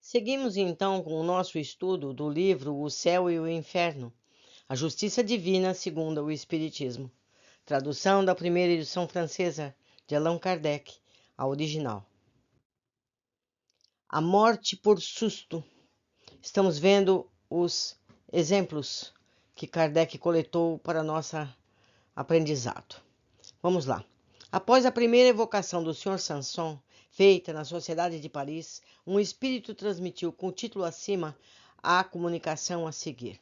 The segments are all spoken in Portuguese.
Seguimos então com o nosso estudo do livro O Céu e o Inferno, a Justiça Divina segundo o Espiritismo, tradução da primeira edição francesa de Allan Kardec, a original. A morte por susto. Estamos vendo os exemplos que Kardec coletou para nosso aprendizado. Vamos lá. Após a primeira evocação do Sr. Sanson, feita na Sociedade de Paris, um espírito transmitiu com o título acima a comunicação a seguir.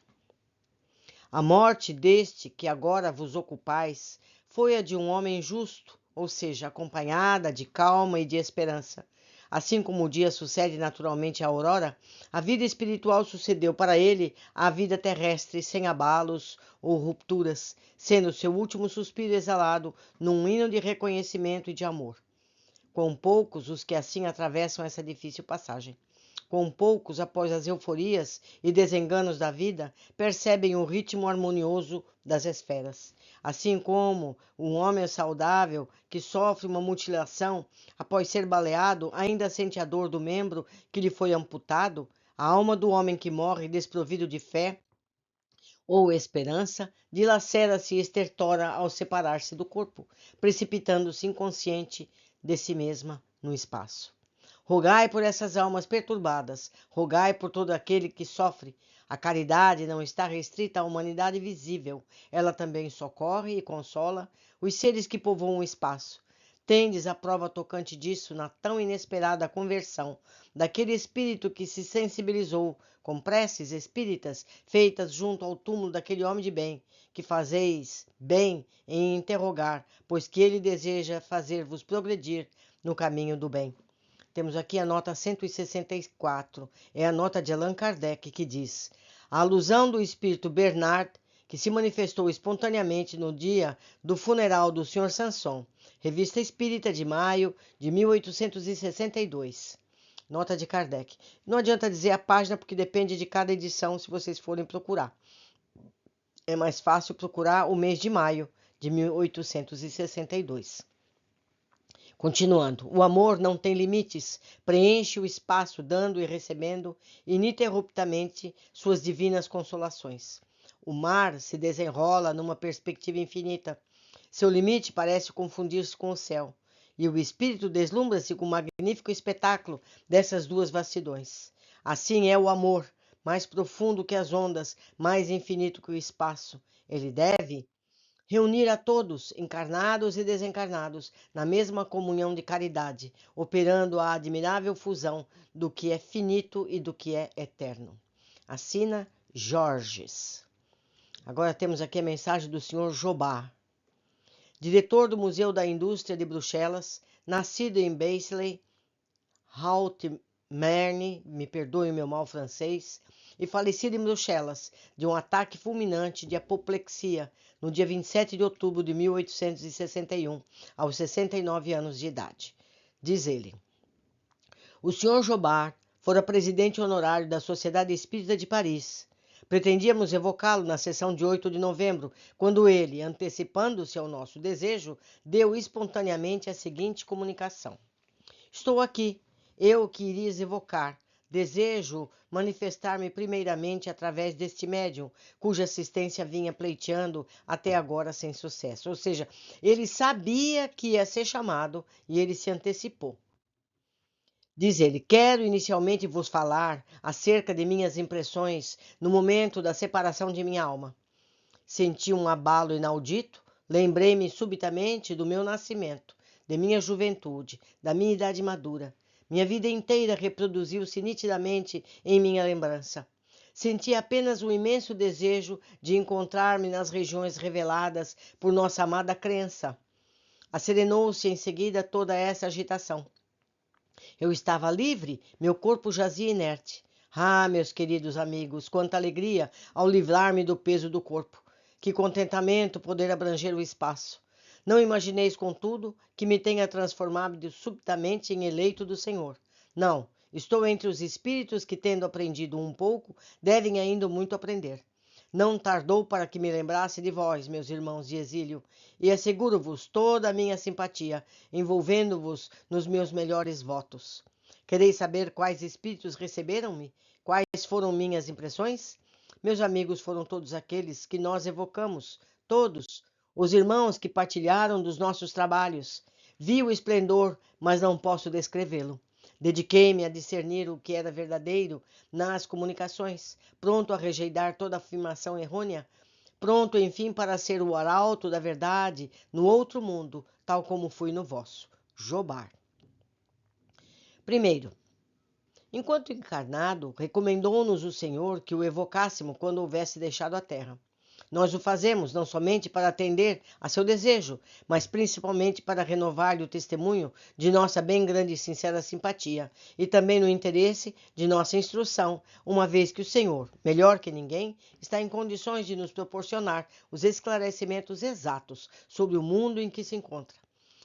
A morte deste que agora vos ocupais foi a de um homem justo, ou seja, acompanhada de calma e de esperança. Assim como o dia sucede naturalmente à aurora, a vida espiritual sucedeu para ele à vida terrestre sem abalos ou rupturas, sendo seu último suspiro exalado num hino de reconhecimento e de amor. Quão poucos os que assim atravessam essa difícil passagem. Quão poucos, após as euforias e desenganos da vida, percebem o ritmo harmonioso das esferas. Assim como um homem saudável que sofre uma mutilação após ser baleado ainda sente a dor do membro que lhe foi amputado, a alma do homem que morre desprovido de fé ou esperança dilacera-se e estertora ao separar-se do corpo, precipitando-se inconsciente de si mesma no espaço. Rogai por essas almas perturbadas, rogai por todo aquele que sofre. A caridade não está restrita à humanidade visível, ela também socorre e consola os seres que povoam o espaço. Tendes a prova tocante disso na tão inesperada conversão daquele espírito que se sensibilizou com preces espíritas feitas junto ao túmulo daquele homem de bem, que fazeis bem em interrogar, pois que ele deseja fazer-vos progredir no caminho do bem. Temos aqui a nota 164, é a nota de Allan Kardec, que diz: a alusão do espírito Bernard, que se manifestou espontaneamente no dia do funeral do Sr. Sanson. Revista Espírita de maio de 1862. Nota de Kardec. Não adianta dizer a página, porque depende de cada edição, se vocês forem procurar. É mais fácil procurar o mês de maio de 1862. Continuando, o amor não tem limites, preenche o espaço dando e recebendo ininterruptamente suas divinas consolações. O mar se desenrola numa perspectiva infinita. Seu limite parece confundir-se com o céu, e o espírito deslumbra-se com o magnífico espetáculo dessas duas vastidões. Assim é o amor, mais profundo que as ondas, mais infinito que o espaço. Ele deve reunir a todos, encarnados e desencarnados, na mesma comunhão de caridade, operando a admirável fusão do que é finito e do que é eterno. Assina Jorges. Agora temos aqui a mensagem do Sr. Jobard, diretor do Museu da Indústria de Bruxelas, nascido em Basel, Haute-Marne, me perdoe o meu mal francês, e falecido em Bruxelas de um ataque fulminante de apoplexia no dia 27 de outubro de 1861, aos 69 anos de idade. Diz ele: o Sr. Jobard fora presidente honorário da Sociedade Espírita de Paris. Pretendíamos evocá-lo na sessão de 8 de novembro, quando ele, antecipando-se ao nosso desejo, deu espontaneamente a seguinte comunicação: estou aqui, eu que irias evocar. Desejo manifestar-me primeiramente através deste médium, cuja assistência vinha pleiteando até agora sem sucesso. Ou seja, ele sabia que ia ser chamado e ele se antecipou. Diz ele: quero inicialmente vos falar acerca de minhas impressões no momento da separação de minha alma. Senti um abalo inaudito, lembrei-me subitamente do meu nascimento, de minha juventude, da minha idade madura. Minha vida inteira reproduziu-se nitidamente em minha lembrança. Senti apenas um imenso desejo de encontrar-me nas regiões reveladas por nossa amada crença. Acerenou-se em seguida toda essa agitação. Eu estava livre, meu corpo jazia inerte. Ah, meus queridos amigos, quanta alegria ao livrar-me do peso do corpo. Que contentamento poder abranger o espaço. Não imagineis, contudo, que me tenha transformado subitamente em eleito do Senhor. Não, estou entre os espíritos que, tendo aprendido um pouco, devem ainda muito aprender. Não tardou para que me lembrasse de vós, meus irmãos de exílio, e asseguro-vos toda a minha simpatia, envolvendo-vos nos meus melhores votos. Quereis saber quais espíritos receberam-me? Quais foram minhas impressões? Meus amigos foram todos aqueles que nós evocamos, todos, os irmãos que partilharam dos nossos trabalhos. Vi o esplendor, mas não posso descrevê-lo. Dediquei-me a discernir o que era verdadeiro nas comunicações, pronto a rejeitar toda afirmação errônea, pronto, enfim, para ser o arauto da verdade no outro mundo, tal como fui no vosso. Jobar. Primeiro, enquanto encarnado, recomendou-nos o Senhor que o evocássemos quando houvesse deixado a terra. Nós o fazemos não somente para atender a seu desejo, mas principalmente para renovar-lhe o testemunho de nossa bem grande e sincera simpatia, e também no interesse de nossa instrução, uma vez que o Senhor, melhor que ninguém, está em condições de nos proporcionar os esclarecimentos exatos sobre o mundo em que se encontra.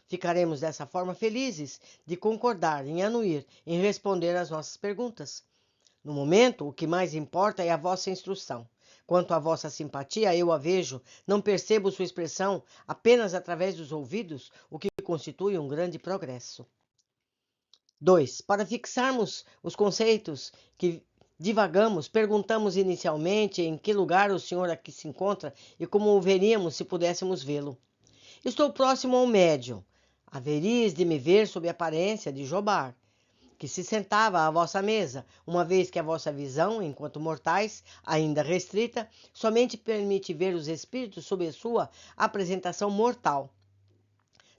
Ficaremos dessa forma felizes de concordar em anuir em responder às nossas perguntas. No momento, o que mais importa é a vossa instrução. Quanto à vossa simpatia, eu a vejo, não percebo sua expressão apenas através dos ouvidos, o que constitui um grande progresso. 2. Para fixarmos os conceitos que divagamos, perguntamos inicialmente em que lugar o Senhor aqui se encontra e como o veríamos se pudéssemos vê-lo. Estou próximo ao médium. Haveríeis de me ver sob a aparência de Jobar, que se sentava à vossa mesa, uma vez que a vossa visão, enquanto mortais, ainda restrita, somente permite ver os espíritos sob a sua apresentação mortal.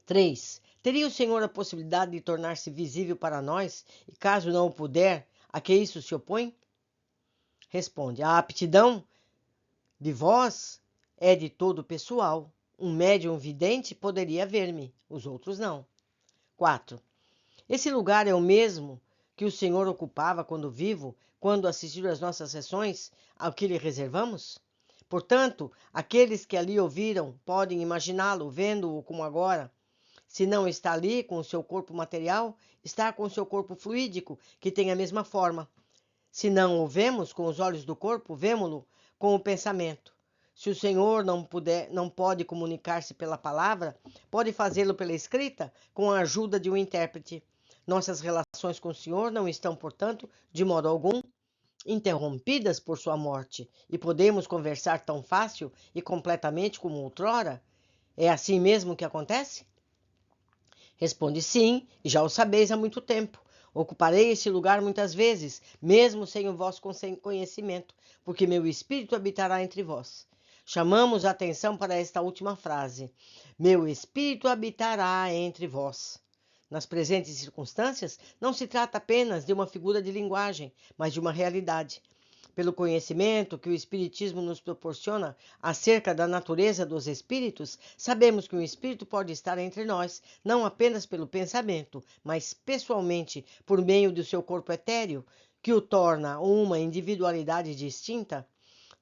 3. Teria o Senhor a possibilidade de tornar-se visível para nós, e caso não o puder, a que isso se opõe? Responde, a aptidão de vós é de todo pessoal. Um médium vidente poderia ver-me, os outros não. 4. Esse lugar é o mesmo que o Senhor ocupava quando vivo, quando assistiu às nossas sessões, ao que lhe reservamos? Portanto, aqueles que ali ouviram podem imaginá-lo, vendo-o como agora. Se não está ali com o seu corpo material, está com o seu corpo fluídico, que tem a mesma forma. Se não o vemos com os olhos do corpo, vemo-lo com o pensamento. Se o Senhor não pode comunicar-se pela palavra, pode fazê-lo pela escrita, com a ajuda de um intérprete. Nossas relações com o Senhor não estão, portanto, de modo algum, interrompidas por sua morte, e podemos conversar tão fácil e completamente como outrora? É assim mesmo que acontece? Responde sim, e já o sabeis há muito tempo. Ocuparei este lugar muitas vezes, mesmo sem o vosso conhecimento, porque meu espírito habitará entre vós. Chamamos a atenção para esta última frase. Meu espírito habitará entre vós. Nas presentes circunstâncias, não se trata apenas de uma figura de linguagem, mas de uma realidade. Pelo conhecimento que o Espiritismo nos proporciona acerca da natureza dos espíritos, sabemos que um espírito pode estar entre nós, não apenas pelo pensamento, mas pessoalmente por meio do seu corpo etéreo, que o torna uma individualidade distinta.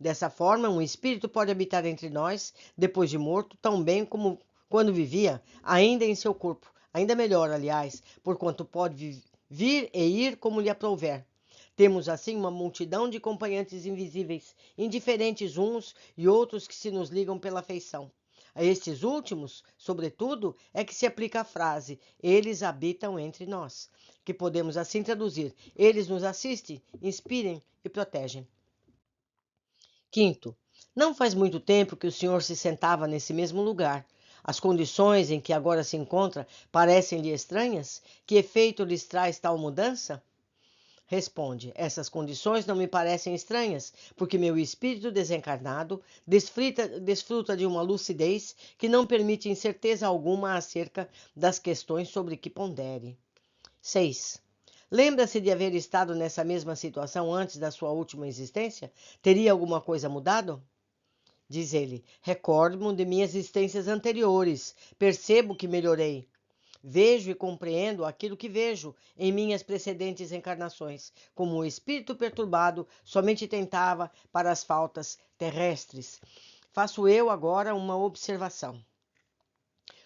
Dessa forma, um espírito pode habitar entre nós, depois de morto, tão bem como quando vivia, ainda em seu corpo. Ainda melhor, aliás, porquanto pode vir e ir como lhe aprouver. Temos assim uma multidão de acompanhantes invisíveis, indiferentes uns e outros que se nos ligam pela afeição. A estes últimos, sobretudo, é que se aplica a frase eles habitam entre nós, que podemos assim traduzir, eles nos assistem, inspirem e protegem. Quinto, não faz muito tempo que o senhor se sentava nesse mesmo lugar. As condições em que agora se encontra parecem-lhe estranhas? Que efeito lhes traz tal mudança? Responde, essas condições não me parecem estranhas, porque meu espírito desencarnado desfruta de uma lucidez que não permite incerteza alguma acerca das questões sobre que pondere. 6. Lembra-se de haver estado nessa mesma situação antes da sua última existência? Teria alguma coisa mudado? Diz ele, recordo-me de minhas existências anteriores, percebo que melhorei. Vejo e compreendo aquilo que vejo em minhas precedentes encarnações, como o espírito perturbado somente tentava para as faltas terrestres. Faço eu agora uma observação.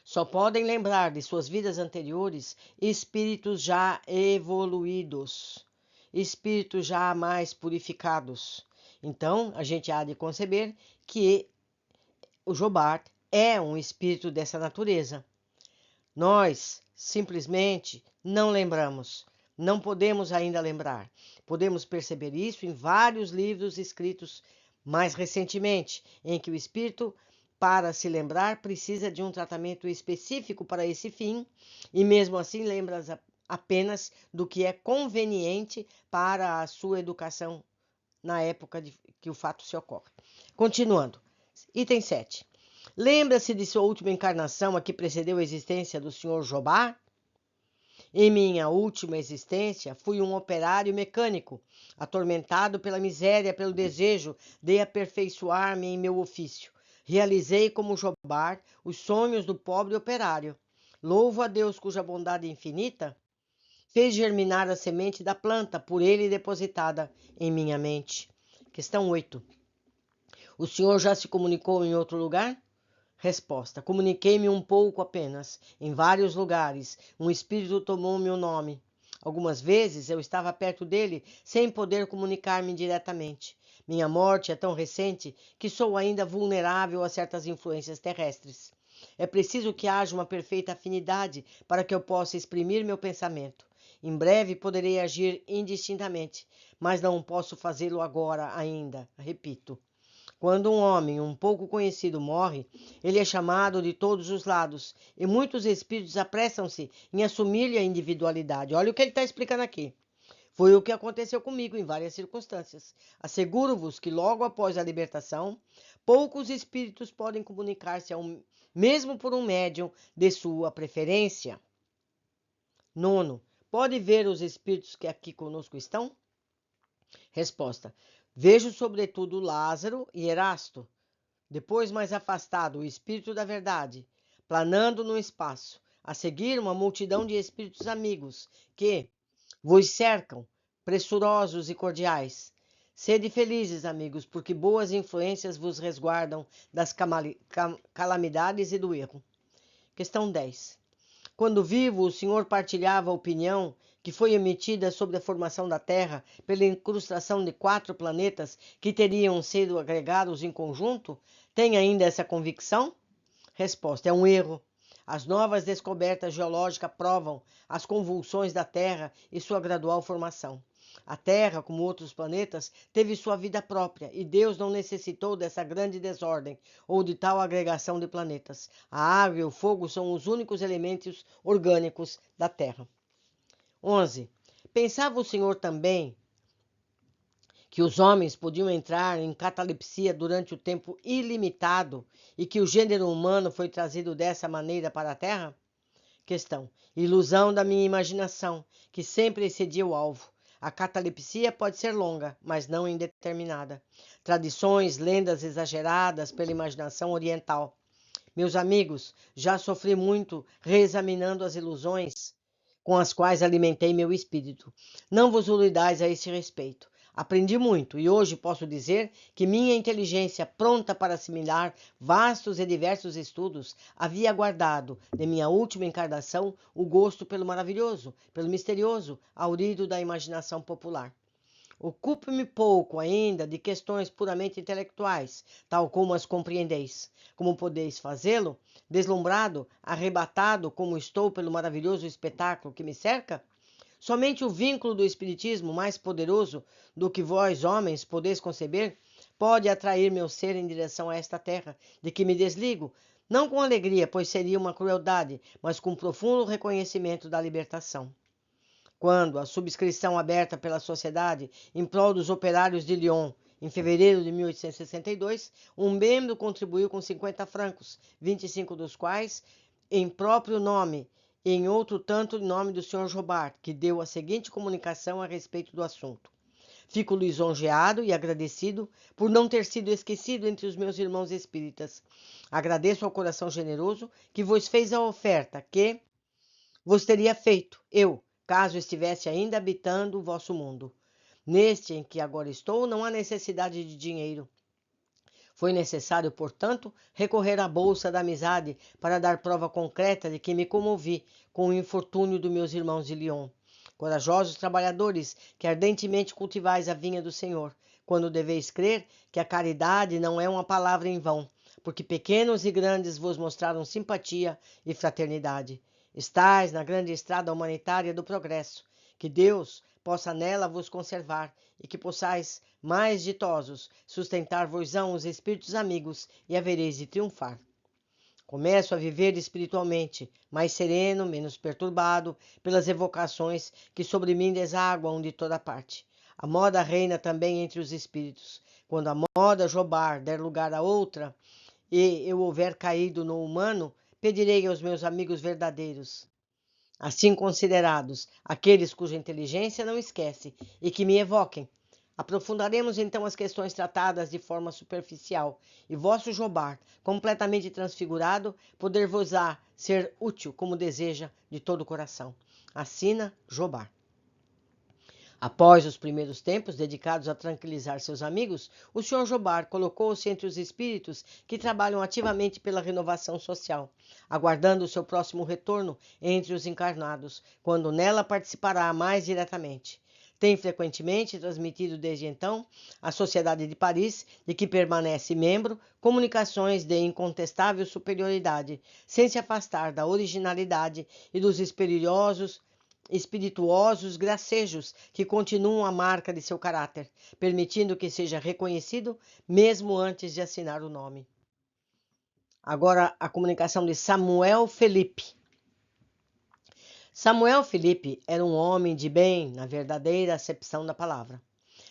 Só podem lembrar de suas vidas anteriores espíritos já evoluídos, espíritos já mais purificados. Então, a gente há de conceber que o Jobar é um espírito dessa natureza. Nós, simplesmente, não lembramos. não podemos ainda lembrar. Podemos perceber isso em vários livros escritos mais recentemente, em que o espírito, para se lembrar, precisa de um tratamento específico para esse fim, e mesmo assim lembra apenas do que é conveniente para a sua educação na época que o fato se ocorre. Continuando. Item 7. Lembra-se de sua última encarnação, a que precedeu a existência do Sr. Jobá? Em minha última existência, fui um operário mecânico, atormentado pela miséria, pelo desejo de aperfeiçoar-me em meu ofício. Realizei como Jobá os sonhos do pobre operário. Louvo a Deus, cuja bondade infinita fez germinar a semente da planta, por ele depositada em minha mente. Questão 8. O senhor já se comunicou em outro lugar? Resposta: comuniquei-me um pouco apenas. Em vários lugares, um espírito tomou meu nome. Algumas vezes eu estava perto dele sem poder comunicar-me diretamente. Minha morte é tão recente que sou ainda vulnerável a certas influências terrestres. É preciso que haja uma perfeita afinidade para que eu possa exprimir meu pensamento. Em breve poderei agir indistintamente, mas não posso fazê-lo agora ainda. Repito. Quando um homem um pouco conhecido morre, ele é chamado de todos os lados, e muitos espíritos apressam-se em assumir-lhe a individualidade. Olha o que ele está explicando aqui. Foi o que aconteceu comigo em várias circunstâncias. Asseguro-vos que logo após a libertação, poucos espíritos podem comunicar-se mesmo por um médium de sua preferência. 9. Pode ver os espíritos que aqui conosco estão? Resposta. Vejo sobretudo Lázaro e Erasto. Depois, mais afastado, o Espírito da Verdade, planando no espaço. A seguir, uma multidão de espíritos amigos que vos cercam, pressurosos e cordiais. Sede felizes, amigos, porque boas influências vos resguardam das calamidades e do erro. Questão 10. Quando vivo, o senhor partilhava a opinião que foi emitida sobre a formação da Terra pela incrustação de 4 planetas que teriam sido agregados em conjunto? Tem ainda essa convicção? Resposta: é um erro. As novas descobertas geológicas provam as convulsões da Terra e sua gradual formação. A Terra, como outros planetas, teve sua vida própria e Deus não necessitou dessa grande desordem ou de tal agregação de planetas. A água e o fogo são os únicos elementos orgânicos da Terra. 11. Pensava o senhor também que os homens podiam entrar em catalepsia durante o tempo ilimitado e que o gênero humano foi trazido dessa maneira para a Terra? Questão. Ilusão da minha imaginação, que sempre excedia o alvo. A catalepsia pode ser longa, mas não indeterminada. Tradições, lendas exageradas pela imaginação oriental. Meus amigos, já sofri muito reexaminando as ilusões com as quais alimentei meu espírito. Não vos iludeis a esse respeito. Aprendi muito e hoje posso dizer que minha inteligência, pronta para assimilar vastos e diversos estudos, havia guardado, de minha última encarnação, o gosto pelo maravilhoso, pelo misterioso, aurido da imaginação popular. Ocupo-me pouco ainda de questões puramente intelectuais, tal como as compreendeis. Como podeis fazê-lo? Deslumbrado, arrebatado como estou pelo maravilhoso espetáculo que me cerca? Somente o vínculo do Espiritismo, mais poderoso do que vós, homens, podeis conceber, pode atrair meu ser em direção a esta terra, de que me desligo, não com alegria, pois seria uma crueldade, mas com profundo reconhecimento da libertação. Quando a subscrição aberta pela Sociedade em prol dos operários de Lyon, em fevereiro de 1862, um membro contribuiu com 50 francos, 25 dos quais em próprio nome, e em outro tanto em nome do Sr. Jobard, que deu a seguinte comunicação a respeito do assunto. Fico lisonjeado e agradecido por não ter sido esquecido entre os meus irmãos espíritas. Agradeço ao coração generoso que vos fez a oferta que vos teria feito, eu, caso estivesse ainda habitando o vosso mundo. Neste em que agora estou, não há necessidade de dinheiro. Foi necessário, portanto, recorrer à bolsa da amizade para dar prova concreta de que me comovi com o infortúnio dos meus irmãos de Lyon. Corajosos trabalhadores, que ardentemente cultivais a vinha do Senhor, quando deveis crer que a caridade não é uma palavra em vão, porque pequenos e grandes vos mostraram simpatia e fraternidade. Estais na grande estrada humanitária do progresso, Que Deus possa nela vos conservar e que possais, mais ditosos, sustentar-vos-ão os espíritos amigos e havereis de triunfar. Começo a viver espiritualmente, mais sereno, menos perturbado pelas evocações que sobre mim desaguam de toda parte. A moda reina também entre os espíritos. Quando a moda Jobar der lugar a outra, e eu houver caído no humano, pedirei aos meus amigos verdadeiros, assim considerados, aqueles cuja inteligência não esquece, e que me evoquem. Aprofundaremos então as questões tratadas de forma superficial, e vosso Jobar, completamente transfigurado, poder-vos-á ser útil como deseja de todo o coração. Assina Jobar. Após os primeiros tempos dedicados a tranquilizar seus amigos, o Sr. Jobar colocou-se entre os espíritos que trabalham ativamente pela renovação social, aguardando o seu próximo retorno entre os encarnados, quando nela participará mais diretamente. Tem frequentemente transmitido desde então à Sociedade de Paris, de que permanece membro, comunicações de incontestável superioridade, sem se afastar da originalidade e dos espirituosos gracejos que continuam a marca de seu caráter, permitindo que seja reconhecido mesmo antes de assinar o nome. Agora a comunicação de Samuel Felipe. Samuel Felipe era um homem de bem na verdadeira acepção da palavra.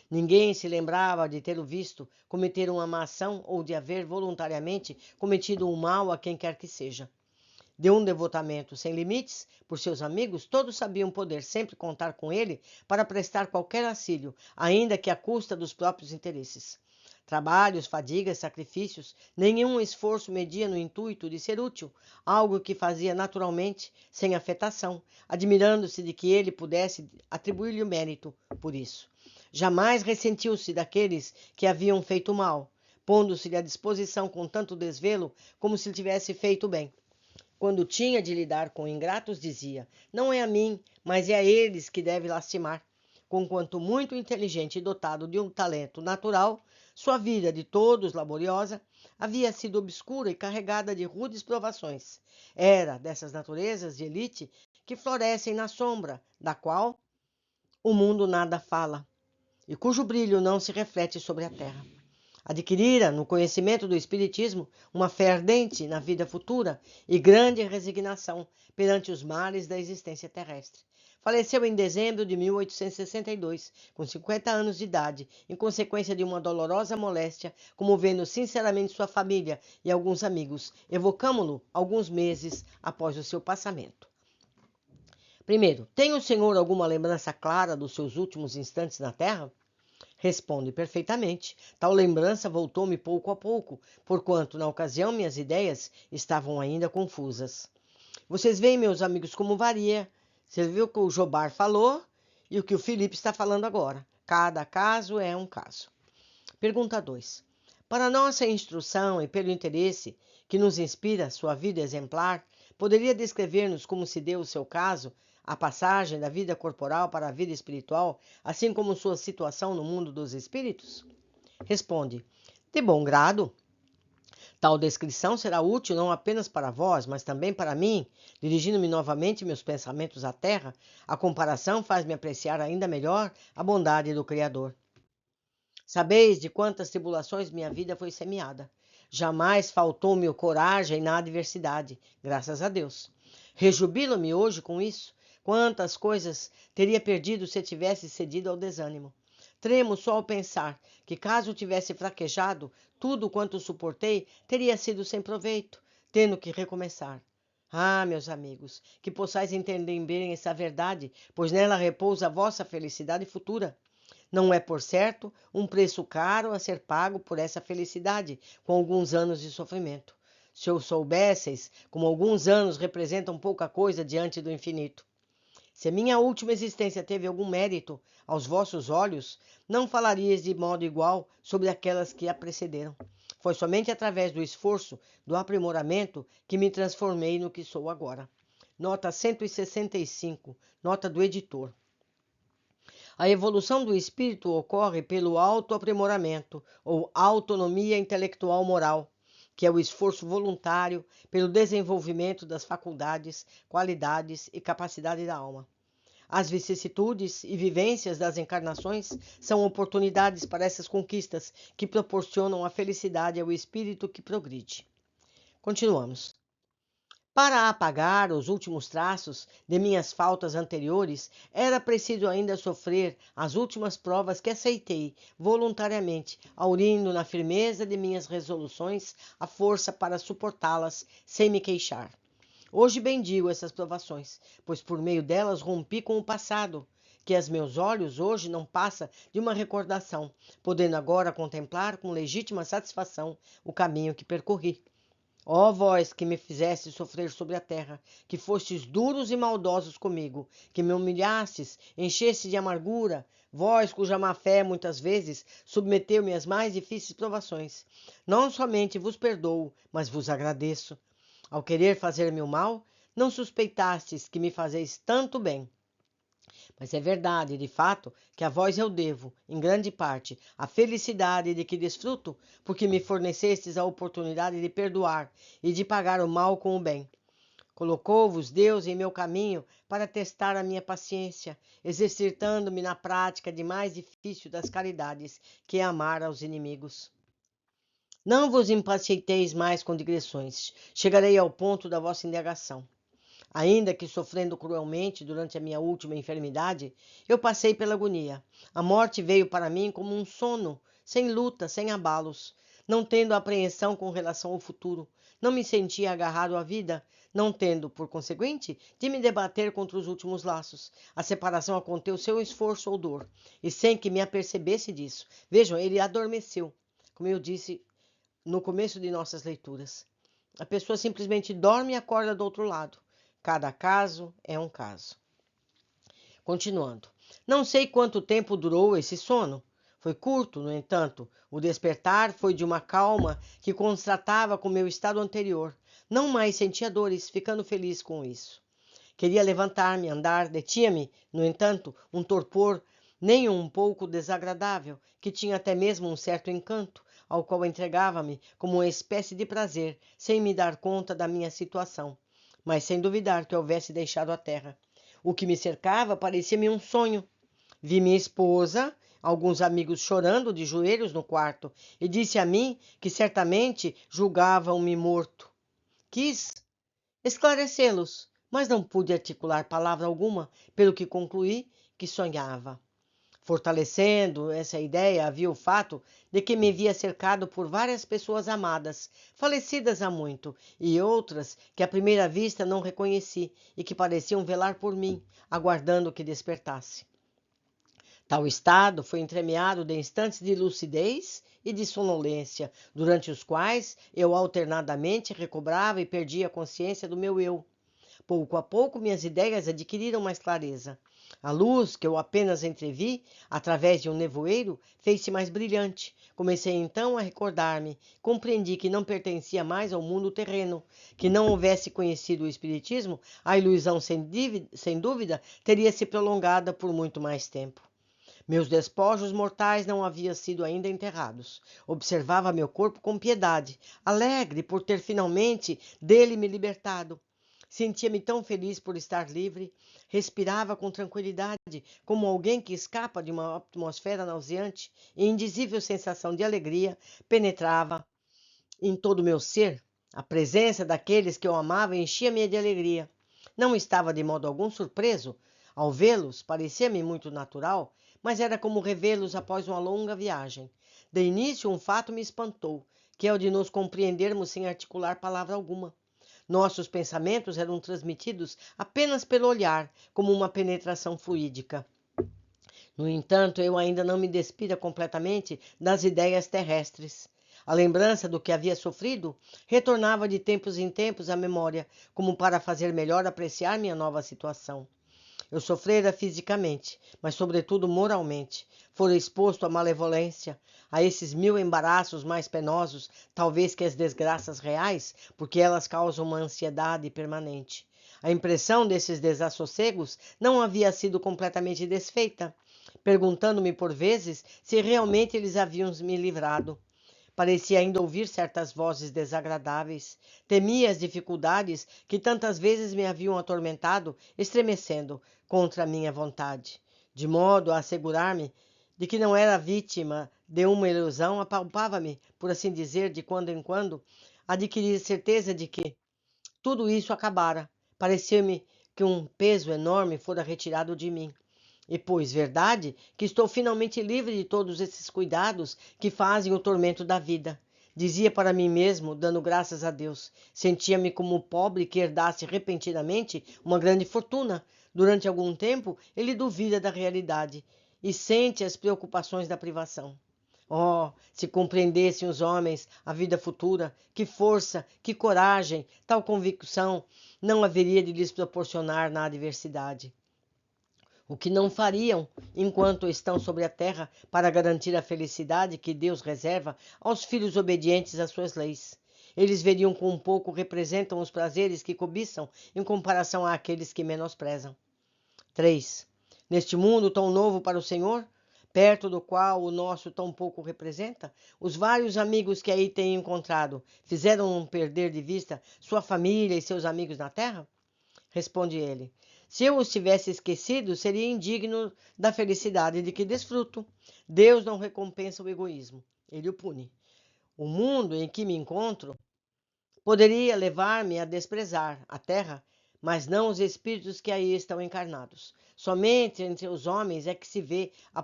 Ninguém se lembrava de tê-lo visto cometer uma má ação ou de haver voluntariamente cometido um mal a quem quer que seja. De um devotamento sem limites por seus amigos, todos sabiam poder sempre contar com ele para prestar qualquer auxílio, ainda que à custa dos próprios interesses. Trabalhos, fadigas, sacrifícios, nenhum esforço media no intuito de ser útil, algo que fazia naturalmente, sem afetação, admirando-se de que ele pudesse atribuir-lhe o mérito por isso. Jamais ressentiu-se daqueles que haviam feito mal, pondo-se-lhe à disposição com tanto desvelo como se tivesse feito bem. Quando tinha de lidar com ingratos, dizia: não é a mim, mas é a eles que deve lastimar. Conquanto muito inteligente e dotado de um talento natural, sua vida, de todos laboriosa, havia sido obscura e carregada de rudes provações. Era dessas naturezas de elite que florescem na sombra, da qual o mundo nada fala, e cujo brilho não se reflete sobre a terra. Adquirira, no conhecimento do Espiritismo, uma fé ardente na vida futura e grande resignação perante os males da existência terrestre. Faleceu em dezembro de 1862, com 50 anos de idade, em consequência de uma dolorosa moléstia, comovendo sinceramente sua família e alguns amigos. Evocamo-lo alguns meses após o seu passamento. Primeiro, tem o senhor alguma lembrança clara dos seus últimos instantes na Terra? Responde perfeitamente. Tal lembrança voltou-me pouco a pouco, porquanto, na ocasião, minhas ideias estavam ainda confusas. Vocês veem, meus amigos, como varia. Você viu o que o Jobar falou e o que o Felipe está falando agora. Cada caso é um caso. Pergunta 2. Para nossa instrução e pelo interesse que nos inspira sua vida exemplar, poderia descrever-nos como se deu o seu caso, a passagem da vida corporal para a vida espiritual, assim como sua situação no mundo dos espíritos? Responde: de bom grado. Tal descrição será útil não apenas para vós, mas também para mim, dirigindo-me novamente meus pensamentos à terra. A comparação faz-me apreciar ainda melhor a bondade do Criador. Sabeis de quantas tribulações minha vida foi semeada. Jamais faltou-me coragem na adversidade, graças a Deus. Rejubilo-me hoje com isso. Quantas coisas teria perdido se tivesse cedido ao desânimo. Tremo só ao pensar que, caso tivesse fraquejado, tudo quanto suportei teria sido sem proveito, tendo que recomeçar. Ah, meus amigos, que possais entender bem essa verdade, pois nela repousa a vossa felicidade futura. Não é, por certo, um preço caro a ser pago por essa felicidade, com alguns anos de sofrimento. Se eu soubesseis como alguns anos representam pouca coisa diante do infinito. Se a minha última existência teve algum mérito aos vossos olhos, não falaríeis de modo igual sobre aquelas que a precederam. Foi somente através do esforço, do aprimoramento, que me transformei no que sou agora. Nota 165, nota do editor. A evolução do espírito ocorre pelo autoaprimoramento ou autonomia intelectual moral, que é o esforço voluntário pelo desenvolvimento das faculdades, qualidades e capacidade da alma. As vicissitudes e vivências das encarnações são oportunidades para essas conquistas que proporcionam a felicidade ao espírito que progride. Continuamos. Para apagar os últimos traços de minhas faltas anteriores, era preciso ainda sofrer as últimas provas que aceitei voluntariamente, aurindo na firmeza de minhas resoluções a força para suportá-las sem me queixar. Hoje bendigo essas provações, pois por meio delas rompi com o passado, que aos meus olhos hoje não passa de uma recordação, podendo agora contemplar com legítima satisfação o caminho que percorri. Ó vós que me fizestes sofrer sobre a terra, que fostes duros e maldosos comigo, que me humilhastes, enchestes de amargura, vós cuja má fé muitas vezes submeteu-me às mais difíceis provações, não somente vos perdoo, mas vos agradeço. Ao querer fazer-me o mal, não suspeitastes que me fazeis tanto bem. Mas é verdade, de fato, que a vós eu devo, em grande parte, a felicidade de que desfruto, porque me fornecestes a oportunidade de perdoar e de pagar o mal com o bem. Colocou-vos Deus em meu caminho para testar a minha paciência, exercitando-me na prática de mais difícil das caridades, que é amar aos inimigos. Não vos impacienteis mais com digressões. Chegarei ao ponto da vossa indagação. Ainda que sofrendo cruelmente durante a minha última enfermidade, eu passei pela agonia. A morte veio para mim como um sono, sem luta, sem abalos. Não tendo apreensão com relação ao futuro, não me sentia agarrado à vida, não tendo, por conseguinte, de me debater contra os últimos laços. A separação aconteceu sem esforço ou dor, e sem que me apercebesse disso. Vejam, ele adormeceu, como eu disse no começo de nossas leituras. A pessoa simplesmente dorme e acorda do outro lado. Cada caso é um caso. Continuando. Não sei quanto tempo durou esse sono. Foi curto, no entanto. O despertar foi de uma calma que contrastava com meu estado anterior. Não mais sentia dores, ficando feliz com isso. Queria levantar-me, andar, detinha-me, no entanto, um torpor nem um pouco desagradável, que tinha até mesmo um certo encanto, ao qual entregava-me como uma espécie de prazer, sem me dar conta da minha situação, mas sem duvidar que houvesse deixado a terra. O que me cercava parecia-me um sonho. Vi minha esposa, alguns amigos chorando de joelhos no quarto, e disse a mim que certamente julgavam-me morto. Quis esclarecê-los, mas não pude articular palavra alguma, pelo que concluí que sonhava. Fortalecendo essa ideia, havia o fato de que me via cercado por várias pessoas amadas, falecidas há muito, e outras que à primeira vista não reconheci e que pareciam velar por mim, aguardando que despertasse. Tal estado foi entremeado de instantes de lucidez e de sonolência, durante os quais eu alternadamente recobrava e perdia a consciência do meu eu. Pouco a pouco, minhas ideias adquiriram mais clareza. A luz, que eu apenas entrevi, através de um nevoeiro, fez-se mais brilhante. Comecei então a recordar-me. Compreendi que não pertencia mais ao mundo terreno. Que não houvesse conhecido o Espiritismo, a ilusão, sem dúvida, teria se prolongado por muito mais tempo. Meus despojos mortais não haviam sido ainda enterrados. Observava meu corpo com piedade, alegre por ter finalmente dele me libertado. Sentia-me tão feliz por estar livre, respirava com tranquilidade, como alguém que escapa de uma atmosfera nauseante, e indizível sensação de alegria penetrava em todo o meu ser. A presença daqueles que eu amava enchia-me de alegria. Não estava de modo algum surpreso ao vê-los, parecia-me muito natural, mas era como revê-los após uma longa viagem. De início, um fato me espantou, que é o de nos compreendermos sem articular palavra alguma. Nossos pensamentos eram transmitidos apenas pelo olhar, como uma penetração fluídica. No entanto, eu ainda não me despira completamente das ideias terrestres. A lembrança do que havia sofrido retornava de tempos em tempos à memória, como para fazer melhor apreciar minha nova situação. Eu sofrera fisicamente, mas sobretudo moralmente. Fora exposto à malevolência, a esses 1000 embaraços mais penosos, talvez que as desgraças reais, porque elas causam uma ansiedade permanente. A impressão desses desassossegos não havia sido completamente desfeita, perguntando-me por vezes se realmente eles haviam me livrado. Parecia ainda ouvir certas vozes desagradáveis. Temia as dificuldades que tantas vezes me haviam atormentado, estremecendo contra a minha vontade. De modo a assegurar-me de que não era vítima de uma ilusão, apalpava-me, por assim dizer, de quando em quando, adquirir certeza de que tudo isso acabara. Parecia-me que um peso enorme fora retirado de mim. E pois verdade que estou finalmente livre de todos esses cuidados que fazem o tormento da vida. Dizia para mim mesmo, dando graças a Deus. Sentia-me como o pobre que herdasse repentinamente uma grande fortuna. Durante algum tempo, ele duvida da realidade e sente as preocupações da privação. Oh, se compreendessem os homens a vida futura, que força, que coragem, tal convicção não haveria de lhes proporcionar na adversidade. O que não fariam enquanto estão sobre a terra para garantir a felicidade que Deus reserva aos filhos obedientes às suas leis. Eles veriam quão pouco representam os prazeres que cobiçam em comparação àqueles que menosprezam. 3. Neste mundo tão novo para o Senhor, perto do qual o nosso tão pouco representa, os vários amigos que aí tem encontrado fizeram perder de vista sua família e seus amigos na terra? Responde ele. Se eu os tivesse esquecido, seria indigno da felicidade de que desfruto. Deus não recompensa o egoísmo, ele o pune. O mundo em que me encontro poderia levar-me a desprezar a terra, mas não os espíritos que aí estão encarnados. Somente entre os homens é que se vê a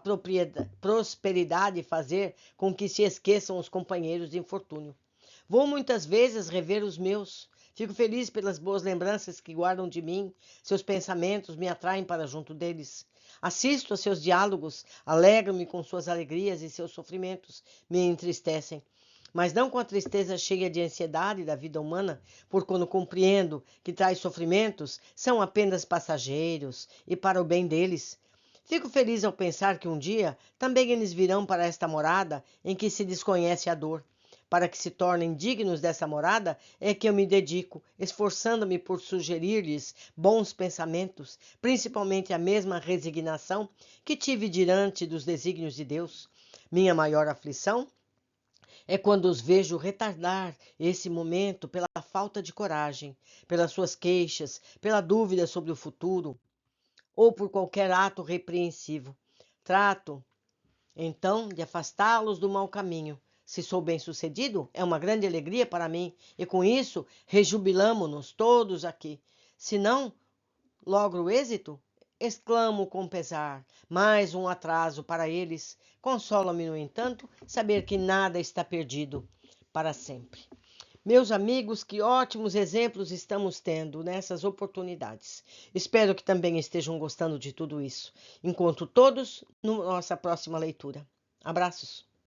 prosperidade fazer com que se esqueçam os companheiros de infortúnio. Vou muitas vezes rever os meus. Fico feliz pelas boas lembranças que guardam de mim. Seus pensamentos me atraem para junto deles. Assisto a seus diálogos, alegro-me com suas alegrias e seus sofrimentos me entristecem. Mas não com a tristeza cheia de ansiedade da vida humana, por quando compreendo que tais sofrimentos são apenas passageiros e para o bem deles. Fico feliz ao pensar que um dia também eles virão para esta morada em que se desconhece a dor. Para que se tornem dignos dessa morada é que eu me dedico, esforçando-me por sugerir-lhes bons pensamentos, principalmente a mesma resignação que tive diante dos desígnios de Deus. Minha maior aflição é quando os vejo retardar esse momento pela falta de coragem, pelas suas queixas, pela dúvida sobre o futuro ou por qualquer ato repreensivo. Trato, então, de afastá-los do mau caminho. Se sou bem-sucedido, é uma grande alegria para mim, e com isso rejubilamo-nos todos aqui. Se não logro êxito, exclamo com pesar, mais um atraso para eles. Consola-me, no entanto, saber que nada está perdido para sempre. Meus amigos, que ótimos exemplos estamos tendo nessas oportunidades. Espero que também estejam gostando de tudo isso. Encontro todos na nossa próxima leitura. Abraços!